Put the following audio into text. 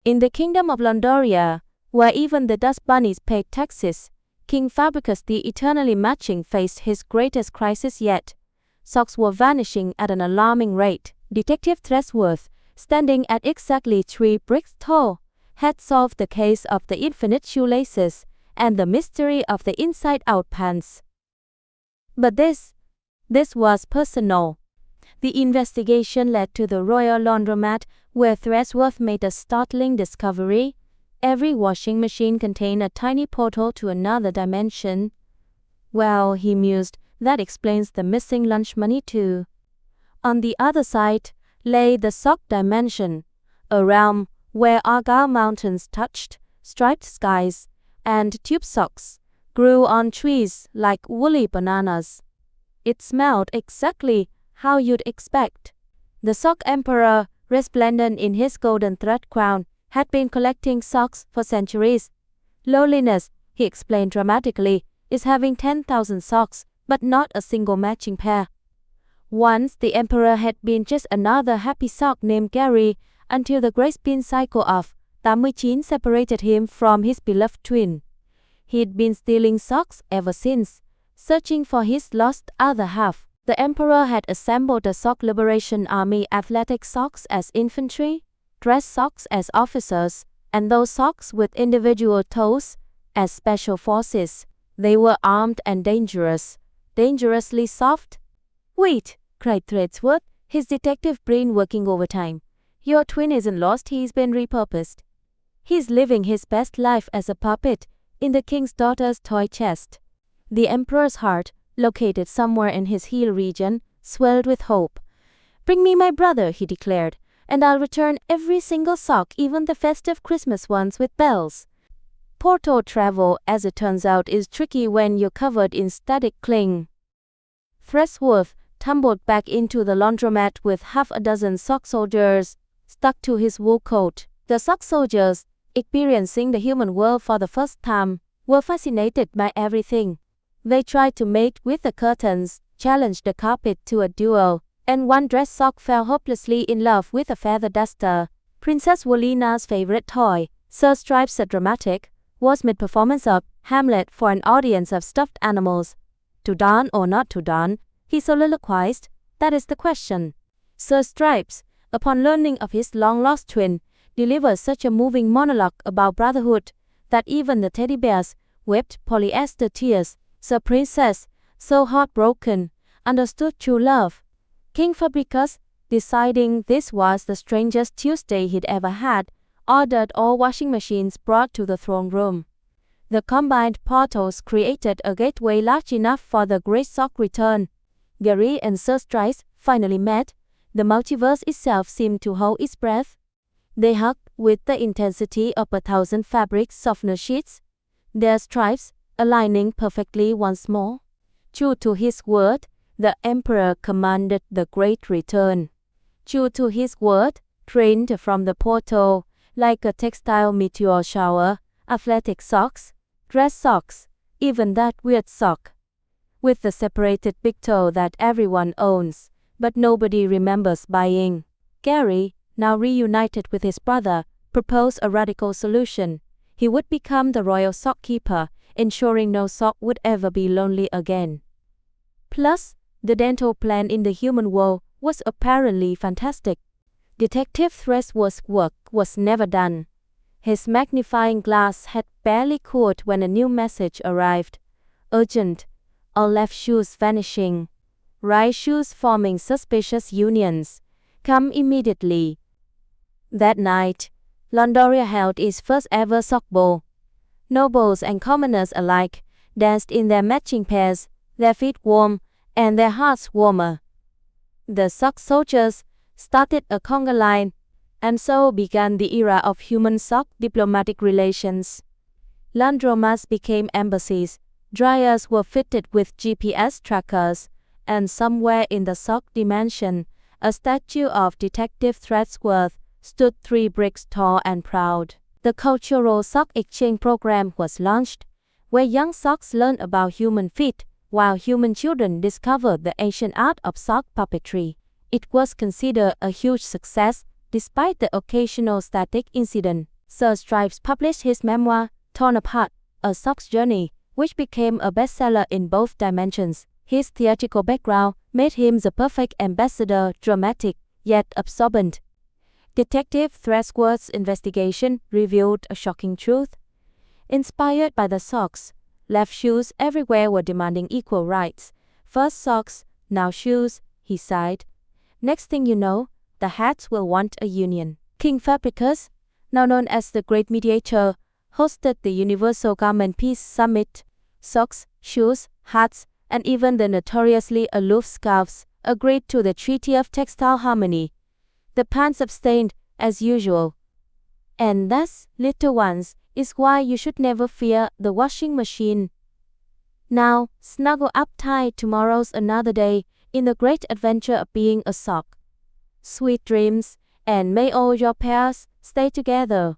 In the kingdom of Londoria, where even the dust bunnies paid taxes, King Fabricus the eternally matching faced his greatest crisis yet. Socks were vanishing at an alarming rate. Detective Threadsworth, standing at exactly 3 bricks tall, had solved the case of the infinite shoelaces and the mystery of the inside-out pants. But this was personal. The investigation led to the Royal Laundromat, where Threadsworth made a startling discovery. Every washing machine contained a tiny portal to another dimension. Well, he mused, that explains the missing lunch money too. On the other side lay the sock dimension, a realm where argyle mountains touched, striped skies, and tube socks grew on trees like woolly bananas. It smelled exactly how you'd expect. The sock emperor, resplendent in his golden thread crown, had been collecting socks for centuries. Loneliness, he explained dramatically, is having 10,000 socks, but not a single matching pair. Once the emperor had been just another happy sock named Gary, until the great spin cycle of 89 separated him from his beloved twin. He'd been stealing socks ever since, searching for his lost other half. The emperor had assembled the Sock Liberation Army, athletic socks as infantry, dress socks as officers, and those socks with individual toes as special forces. They were armed and dangerous, dangerously soft. "Wait," cried Threadsworth, his detective brain working overtime. "Your twin isn't lost, he's been repurposed. He's living his best life as a puppet in the king's daughter's toy chest." The emperor's heart, located somewhere in his heel region, swelled with hope. "Bring me my brother," he declared, "and I'll return every single sock, even the festive Christmas ones with bells." Portal travel, as it turns out, is tricky when you're covered in static cling. Threadsworth tumbled back into the laundromat with half a dozen sock soldiers stuck to his wool coat. The sock soldiers, experiencing the human world for the first time, were fascinated by everything. They tried to mate with the curtains, challenged the carpet to a duel, and one dress sock fell hopelessly in love with a feather duster. Princess Wolina's favorite toy, Sir Stripes the Dramatic, was mid-performance of Hamlet for an audience of stuffed animals. To don or not to don, he soliloquized, that is the question. Sir Stripes, upon learning of his long-lost twin, delivered such a moving monologue about brotherhood that even the teddy bears wept polyester tears. Sir Princess, so heartbroken, understood true love. King Fabricus, deciding this was the strangest Tuesday he'd ever had, ordered all washing machines brought to the throne room. The combined portals created a gateway large enough for the Great Sock return. Gary and Sir Stripes finally met. The multiverse itself seemed to hold its breath. They hugged with the intensity of 1,000 fabric softener sheets, their stripes aligning perfectly once more. True to his word, the emperor commanded the great return. True to his word, trained from the portal, like a textile meteor shower, athletic socks, dress socks, even that weird sock with the separated big toe that everyone owns, but nobody remembers buying. Gary, now reunited with his brother, proposed a radical solution. He would become the royal sock keeper, ensuring no sock would ever be lonely again. Plus, the dental plan in the human world was apparently fantastic. Detective Threadsworth's work was never done. His magnifying glass had barely cooled when a new message arrived. Urgent. All left shoes vanishing. Right shoes forming suspicious unions. Come immediately. That night, Londoria held its first ever sock ball. Nobles and commoners alike danced in their matching pairs, their feet warm and their hearts warmer. The sock soldiers started a conga line, and so began the era of human sock diplomatic relations. Laundromats became embassies, dryers were fitted with GPS trackers, and somewhere in the sock dimension, a statue of Detective Threadsworth stood 3 bricks tall and proud. The cultural sock exchange program was launched, where young socks learned about human feet, while human children discovered the ancient art of sock puppetry. It was considered a huge success, despite the occasional static incident. Sir Stripes published his memoir, Torn Apart, A Sock's Journey, which became a bestseller in both dimensions. His theatrical background made him the perfect ambassador, dramatic, yet absorbent. Detective Threadsworth's investigation revealed a shocking truth. Inspired by the socks, left shoes everywhere were demanding equal rights. First socks, now shoes, he sighed. Next thing you know, the hats will want a union. King Fabricus, now known as the Great Mediator, hosted the Universal Garment Peace Summit. Socks, shoes, hats, and even the notoriously aloof scarves agreed to the Treaty of Textile Harmony. The pants abstained, as usual. And thus, little ones, is why you should never fear the washing machine. Now, snuggle up tight, tomorrow's another day, in the great adventure of being a sock. Sweet dreams, and may all your pairs stay together.